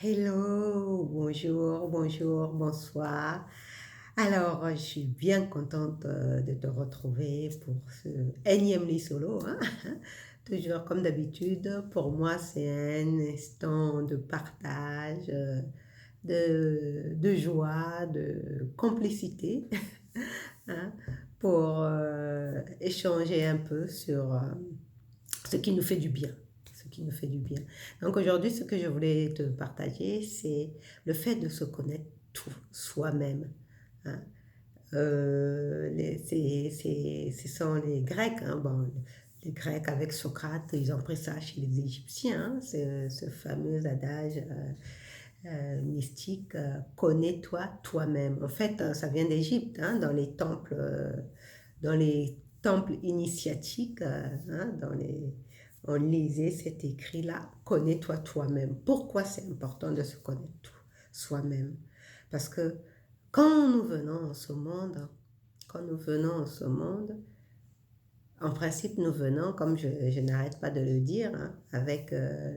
Hello, bonjour, bonjour, bonsoir. Alors, je suis bien contente de te retrouver pour ce énième lit solo, hein. Toujours comme d'habitude, pour moi, c'est un instant de partage, de joie, de complicité, hein, pour échanger un peu sur ce qui nous fait du bien. Ce qui nous fait du bien. Donc aujourd'hui, ce que je voulais te partager, c'est le fait de se connaître tout soi-même, hein. Ce sont les Grecs, hein, bon, les Grecs avec Socrate, ils ont pris ça chez les Égyptiens, hein, ce fameux adage mystique, connais-toi toi-même. En fait, ça vient d'Égypte, hein, dans les temples initiatiques, hein, on lisait cet écrit-là, connais-toi toi-même. Pourquoi c'est important de se connaître soi-même? Parce que quand nous venons en ce monde, quand nous venons en ce monde, en principe, nous venons, comme je n'arrête pas de le dire, hein, avec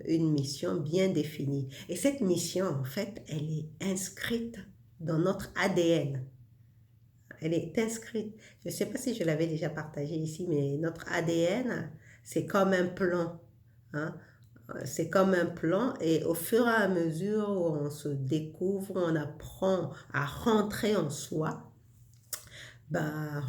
une mission bien définie. Et cette mission, en fait, elle est inscrite dans notre ADN. Elle est inscrite. Je ne sais pas si je l'avais déjà partagé ici, mais notre ADN, c'est comme un plan, hein. C'est comme un plan et au fur et à mesure où on se découvre, on apprend à rentrer en soi, bah,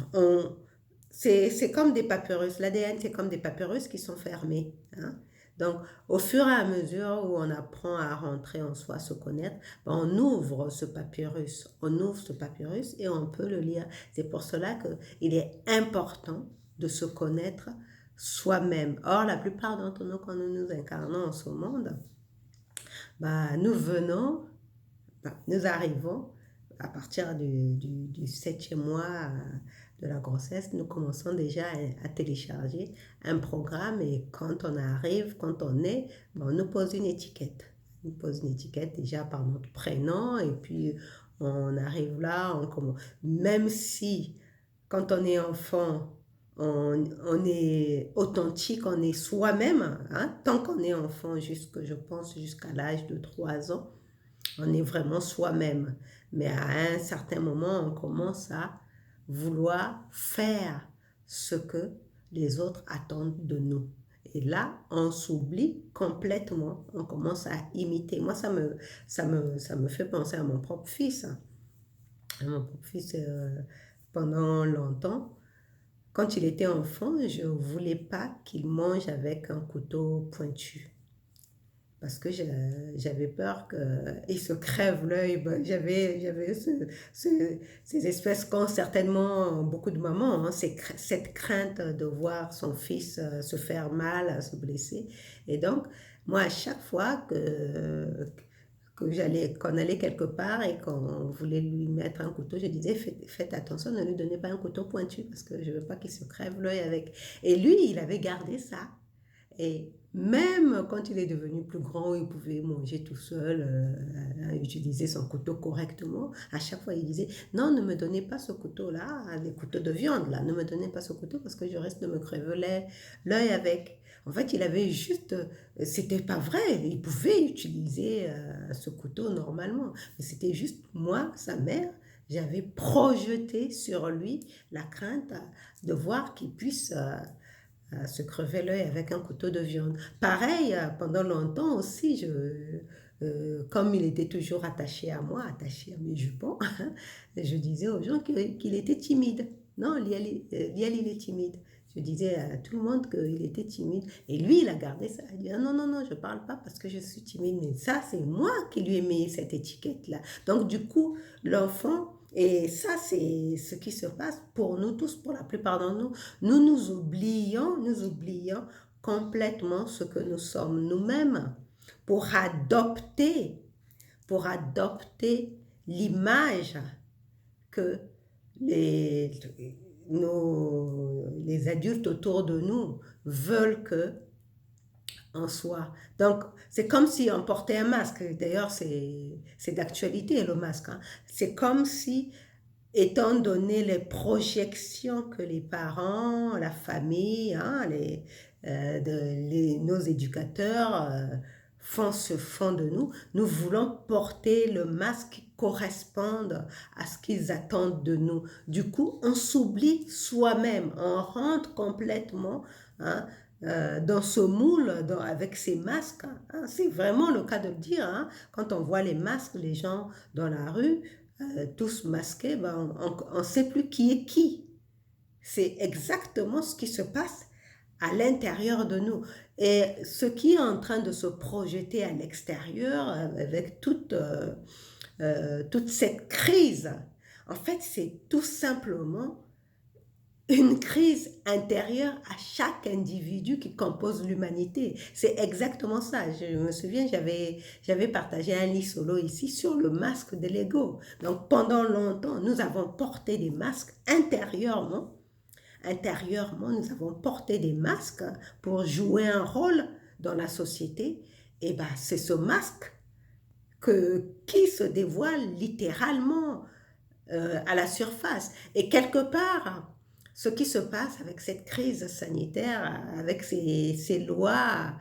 c'est comme des papyrus. L'ADN, c'est comme des papyrus qui sont fermés, hein. Donc, au fur et à mesure où on apprend à rentrer en soi, à se connaître, ben, on ouvre ce papyrus. On ouvre ce papyrus et on peut le lire. C'est pour cela qu'il est important de se connaître soi-même. Or, la plupart d'entre nous, quand nous nous incarnons en ce monde, ben, nous arrivons à partir du 7e mois de la grossesse, nous commençons déjà à télécharger un programme et quand on arrive, quand on est, on nous pose une étiquette. On nous pose une étiquette déjà par notre prénom et puis on arrive là, même si quand on est enfant, on est authentique, on est soi-même, hein, tant qu'on est enfant, je pense jusqu'à l'âge de 3 ans, on est vraiment soi-même. Mais à un certain moment, on commence à vouloir faire ce que les autres attendent de nous. Et là, on s'oublie complètement. On commence à imiter. Moi, ça me fait penser à mon propre fils, hein. Mon propre fils, pendant longtemps, quand il était enfant, je ne voulais pas qu'il mange avec un couteau pointu parce que j'avais peur qu'il se crève l'œil. Ben, j'avais ces espèces qu'ont certainement beaucoup de mamans, hein, cette crainte de voir son fils se faire mal, se blesser. Et donc, moi, à chaque fois qu'on allait quelque part et qu'on voulait lui mettre un couteau, je disais, faites attention, ne lui donnez pas un couteau pointu parce que je ne veux pas qu'il se crève l'œil avec. Et lui, il avait gardé ça. Et même quand il est devenu plus grand, il pouvait manger tout seul, utiliser son couteau correctement. À chaque fois, il disait, non, ne me donnez pas ce couteau-là, les couteaux de viande, là, ne me donnez pas ce couteau parce que je risque de me crever l'œil avec. En fait, il avait juste, c'était pas vrai, il pouvait utiliser ce couteau normalement. Mais c'était juste moi, sa mère, j'avais projeté sur lui la crainte de voir qu'il puisse se crever l'œil avec un couteau de viande. Pareil, pendant longtemps aussi, comme il était toujours attaché à moi, attaché à mes jupons, je disais aux gens qu'il était timide. Non, Liel, il est timide. Je disais à tout le monde qu'il était timide. Et lui, il a gardé ça. Il dit, ah, non, non, non, je ne parle pas parce que je suis timide. Mais ça, c'est moi qui lui ai mis cette étiquette-là. Donc, du coup, l'enfant, et ça, c'est ce qui se passe pour nous tous, pour la plupart d'entre nous. Nous oublions complètement ce que nous sommes nous-mêmes pour adopter, pour adopter l'image que les, les adultes autour de nous veulent que en soi. Donc, c'est comme si on portait un masque. D'ailleurs, c'est d'actualité, le masque, hein. C'est comme si étant donné les projections que les parents, la famille, hein, nos éducateurs se font de nous, nous voulons porter le masque qui corresponde à ce qu'ils attendent de nous. Du coup, on s'oublie soi-même, on rentre complètement hein, dans ce moule avec ces masques. Hein. C'est vraiment le cas de le dire. Hein. Quand on voit les masques, les gens dans la rue, tous masqués, ben, on ne sait plus qui est qui. C'est exactement ce qui se passe à l'intérieur de nous. Et ce qui est en train de se projeter à l'extérieur avec toute cette crise, en fait, c'est tout simplement une crise intérieure à chaque individu qui compose l'humanité. C'est exactement ça. Je me souviens, j'avais partagé un lit solo ici sur le masque de l'ego. Donc, pendant longtemps, nous avons porté des masques intérieurement. Intérieurement, nous avons porté des masques pour jouer un rôle dans la société. Et ben, c'est ce masque qui se dévoile littéralement à la surface. Et quelque part, ce qui se passe avec cette crise sanitaire, avec ces lois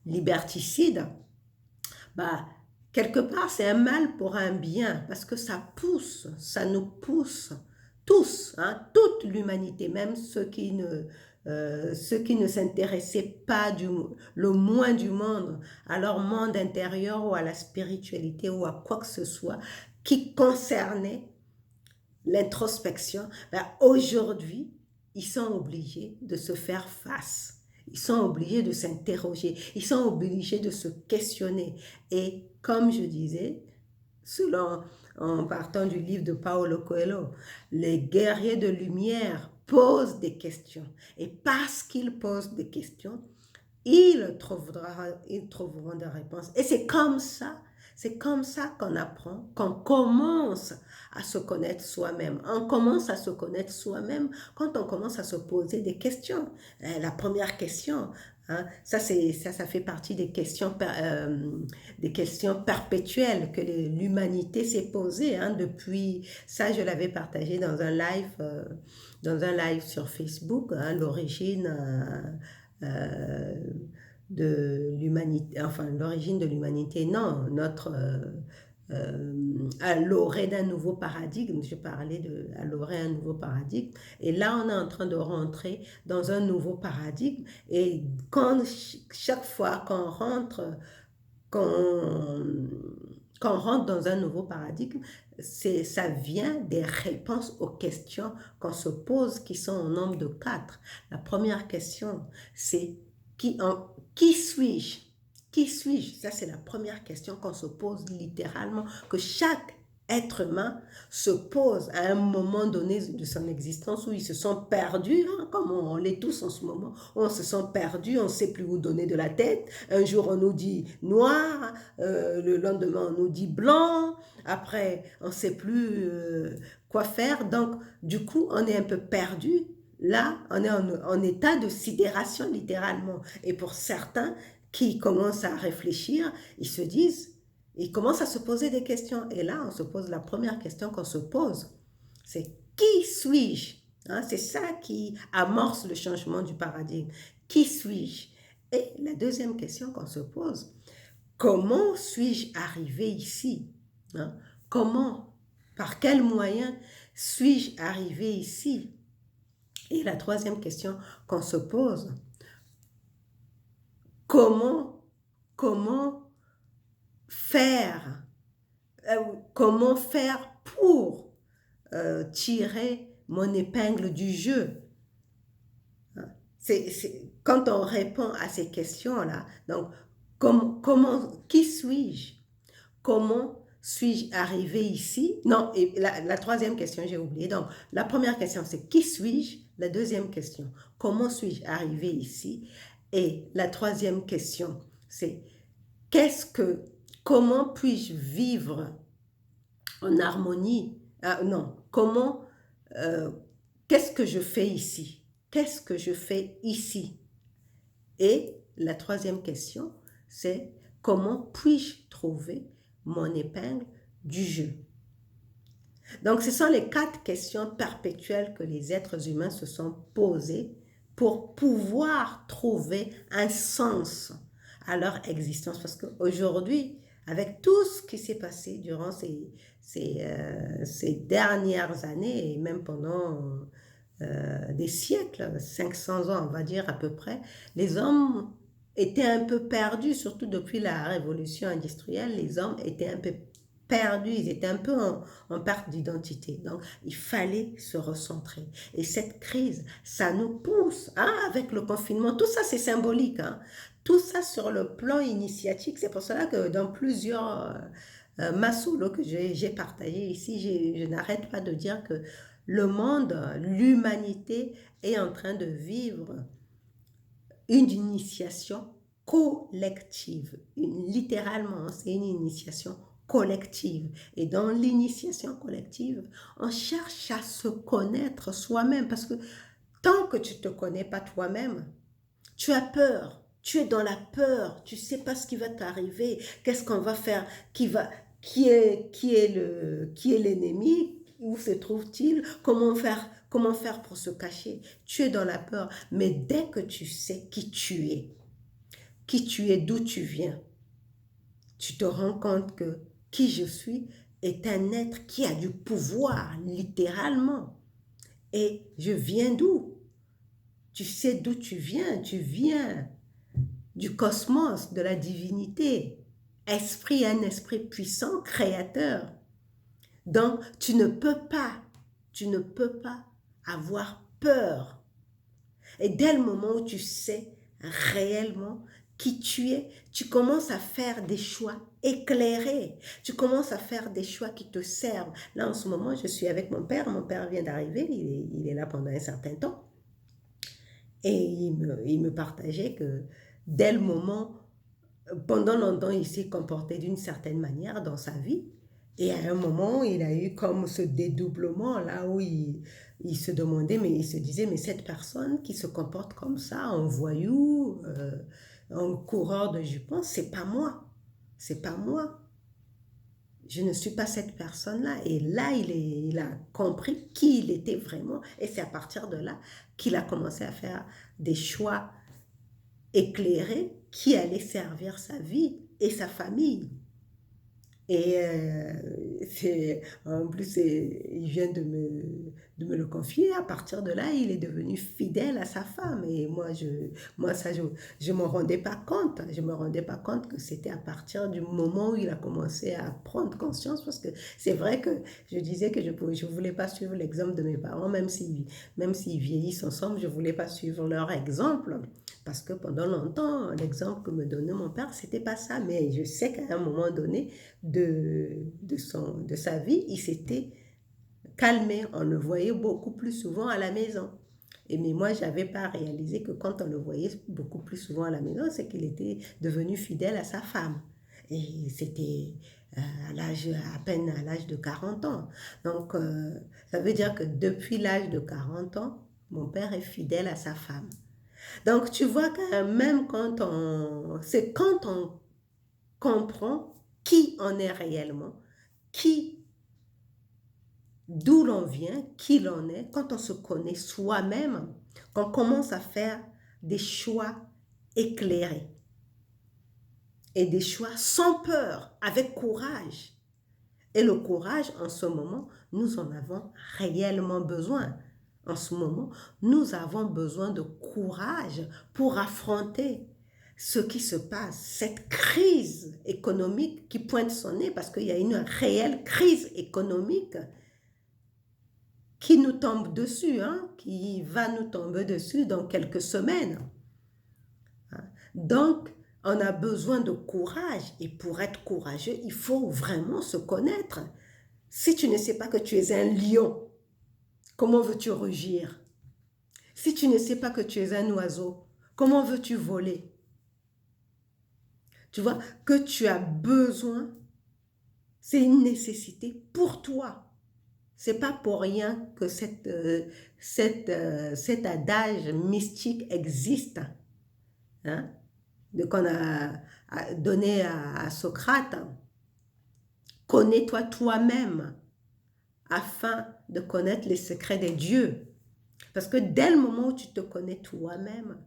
liberticides, bah, quelque part, c'est un mal pour un bien, parce que ça nous pousse, tous, hein, toute l'humanité, même ceux qui ne s'intéressaient pas le moins du monde à leur monde intérieur ou à la spiritualité ou à quoi que ce soit qui concernait l'introspection, ben aujourd'hui, ils sont obligés de se faire face. Ils sont obligés de s'interroger. Ils sont obligés de se questionner. Et comme je disais, en partant du livre de Paulo Coelho, les guerriers de lumière posent des questions. Et parce qu'ils posent des questions, ils trouveront des réponses. Et c'est comme ça qu'on apprend, qu'on commence à se connaître soi-même. On commence à se connaître soi-même quand on commence à se poser des questions. La première question, hein, ça fait partie des questions perpétuelles que l'humanité s'est posée hein, depuis. Ça, je l'avais partagé dans un live sur Facebook, hein, l'origine de l'humanité, enfin l'origine de l'humanité, non, à l'orée d'un nouveau paradigme, je parlais à l'orée d'un nouveau paradigme, et là on est en train de rentrer dans un nouveau paradigme, et chaque fois qu'on rentre dans un nouveau paradigme, ça vient des réponses aux questions qu'on se pose qui sont au nombre de 4. La première question, c'est qui suis-je? Qui suis-je? Ça, c'est la première question qu'on se pose littéralement, que chaque être humain se pose à un moment donné de son existence où ils se sont perdus, hein, comme on l'est tous en ce moment, on se sent perdus, on ne sait plus où donner de la tête. Un jour, on nous dit noir, le lendemain, on nous dit blanc, après, on ne sait plus quoi faire. Donc, du coup, on est un peu perdu. Là, on est en état de sidération, littéralement. Et pour certains qui commencent à réfléchir, ils commencent à se poser des questions. Et là, on se pose la première question qu'on se pose. C'est qui suis-je? Hein, c'est ça qui amorce le changement du paradigme. Qui suis-je? Et la deuxième question qu'on se pose, comment suis-je arrivé ici? Hein? Comment? Par quels moyens suis-je arrivé ici? Et la troisième question qu'on se pose, comment faire, comment faire pour tirer mon épingle du jeu? Quand on répond à ces questions-là, donc qui suis-je? Comment suis-je arrivé ici? Non, et la troisième question, j'ai oublié. Donc, la première question, c'est qui suis-je? La deuxième question, comment suis-je arrivé ici? Et la troisième question, c'est comment puis-je vivre en harmonie? Non, qu'est-ce que je fais ici? Qu'est-ce que je fais ici? Et la troisième question, c'est comment puis-je trouver mon épingle du jeu? Donc, ce sont les 4 questions perpétuelles que les êtres humains se sont posées pour pouvoir trouver un sens à leur existence. Parce qu'aujourd'hui, avec tout ce qui s'est passé durant ces dernières années, et même pendant des siècles, 500 ans, on va dire à peu près, les hommes étaient un peu perdus, surtout depuis la révolution industrielle, les hommes étaient un peu perdus, ils étaient un peu en perte d'identité. Donc, il fallait se recentrer. Et cette crise, ça nous pousse, hein, avec le confinement, tout ça c'est symbolique, hein. Tout ça sur le plan initiatique. C'est pour cela que dans plusieurs masoulo que j'ai partagé ici, je n'arrête pas de dire que le monde, l'humanité est en train de vivre une initiation collective. Littéralement, c'est une initiation collective. Et dans l'initiation collective, on cherche à se connaître soi-même parce que tant que tu ne te connais pas toi-même, tu as peur. Tu es dans la peur. Tu ne sais pas ce qui va t'arriver. Qu'est-ce qu'on va faire? Qui est l'ennemi? Où se trouve-t-il? Comment faire pour se cacher? Tu es dans la peur. Mais dès que tu sais qui tu es, d'où tu viens, tu te rends compte que qui je suis est un être qui a du pouvoir, littéralement. Et je viens d'où? Tu sais d'où tu viens du cosmos, de la divinité. Esprit, un esprit puissant, créateur. Donc, tu ne peux pas avoir peur. Et dès le moment où tu sais réellement qui tu es, tu commences à faire des choix éclairés. Tu commences à faire des choix qui te servent. Là, en ce moment, je suis avec mon père. Mon père vient d'arriver. Il est là pendant un certain temps. Et il me partageait que dès le moment, pendant longtemps, il s'est comporté d'une certaine manière dans sa vie. Et à un moment, il a eu comme ce dédoublement là où il se demandait, mais il se disait, mais cette personne qui se comporte comme ça, en voyou, en coureur de jupons, c'est pas moi. C'est pas moi. Je ne suis pas cette personne-là. Et là, il a compris qui il était vraiment. Et c'est à partir de là qu'il a commencé à faire des choix éclairés qui allaient servir sa vie et sa famille. Et en plus, il vient de me le confier. À partir de là, il est devenu fidèle à sa femme. Et moi ça, je me rendais pas compte. Je me rendais pas compte que c'était à partir du moment où il a commencé à prendre conscience. Parce que c'est vrai que je disais que je voulais pas suivre l'exemple de mes parents, même s'ils vieillissent ensemble, je voulais pas suivre leur exemple. Parce que pendant longtemps, l'exemple que me donnait mon père, c'était pas ça. Mais je sais qu'à un moment donné, de sa vie, il s'était calmé. On le voyait beaucoup plus souvent à la maison. Et mais moi, je n'avais pas réalisé que quand on le voyait beaucoup plus souvent à la maison, c'est qu'il était devenu fidèle à sa femme. Et c'était à peine à l'âge de 40 ans. Donc, ça veut dire que depuis l'âge de 40 ans, mon père est fidèle à sa femme. Donc, tu vois que même c'est quand on comprend qui on est réellement, d'où l'on vient, qui l'on est, quand on se connaît soi-même, qu'on commence à faire des choix éclairés et des choix sans peur, avec courage. Et le courage, en ce moment, nous en avons réellement besoin. En ce moment, nous avons besoin de courage pour affronter ce qui se passe, cette crise économique qui pointe son nez parce qu'il y a une réelle crise économique qui nous tombe dessus, hein, qui va nous tomber dessus dans quelques semaines. Donc, on a besoin de courage et pour être courageux, il faut vraiment se connaître. Si tu ne sais pas que tu es un lion, comment veux-tu rugir? Si tu ne sais pas que tu es un oiseau, comment veux-tu voler? Tu vois, que tu as besoin, c'est une nécessité pour toi. C'est pas pour rien que cet adage mystique existe, hein, qu'on a donné à Socrate. Connais-toi toi-même afin de connaître les secrets des dieux. Parce que dès le moment où tu te connais toi-même,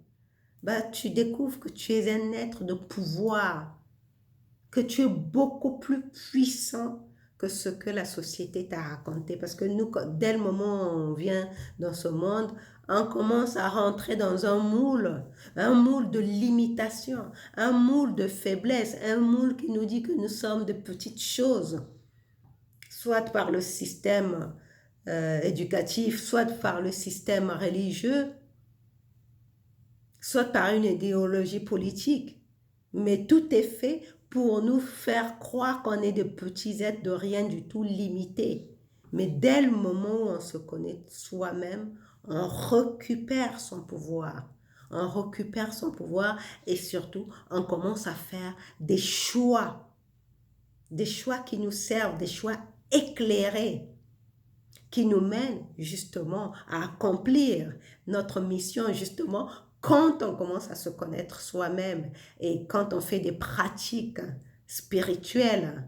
bah, tu découvres que tu es un être de pouvoir, que tu es beaucoup plus puissant que ce que la société t'a raconté. Parce que nous, dès le moment où on vient dans ce monde, on commence à rentrer dans un moule de limitation, un moule de faiblesse, un moule qui nous dit que nous sommes de petites choses, soit par le système éducatif, soit par le système religieux, soit par une idéologie politique. Mais tout est fait pour nous faire croire qu'on est des petits êtres de rien du tout limités. Mais dès le moment où on se connaît soi-même, on récupère son pouvoir. On récupère son pouvoir et surtout, on commence à faire des choix qui nous servent, des choix éclairés, qui nous mènent justement à accomplir notre mission, justement, quand on commence à se connaître soi-même et quand on fait des pratiques spirituelles,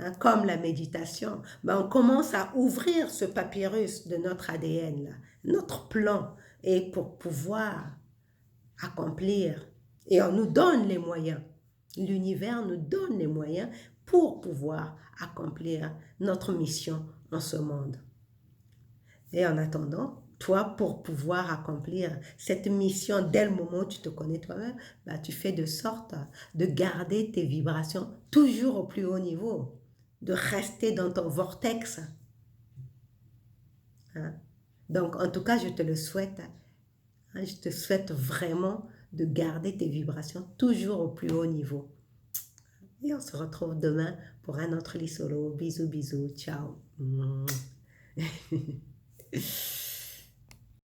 hein, comme la méditation, ben on commence à ouvrir ce papyrus de notre ADN, là, notre plan, et pour pouvoir accomplir. Et on nous donne les moyens. L'univers nous donne les moyens pour pouvoir accomplir notre mission en ce monde. Et en attendant, toi, pour pouvoir accomplir cette mission dès le moment où tu te connais toi-même, bah, tu fais de sorte de garder tes vibrations toujours au plus haut niveau, de rester dans ton vortex. Hein. Donc, en tout cas, je te le souhaite. Hein, je te souhaite vraiment de garder tes vibrations toujours au plus haut niveau. Et on se retrouve demain pour un autre lit solo. Bisous, bisous. Ciao.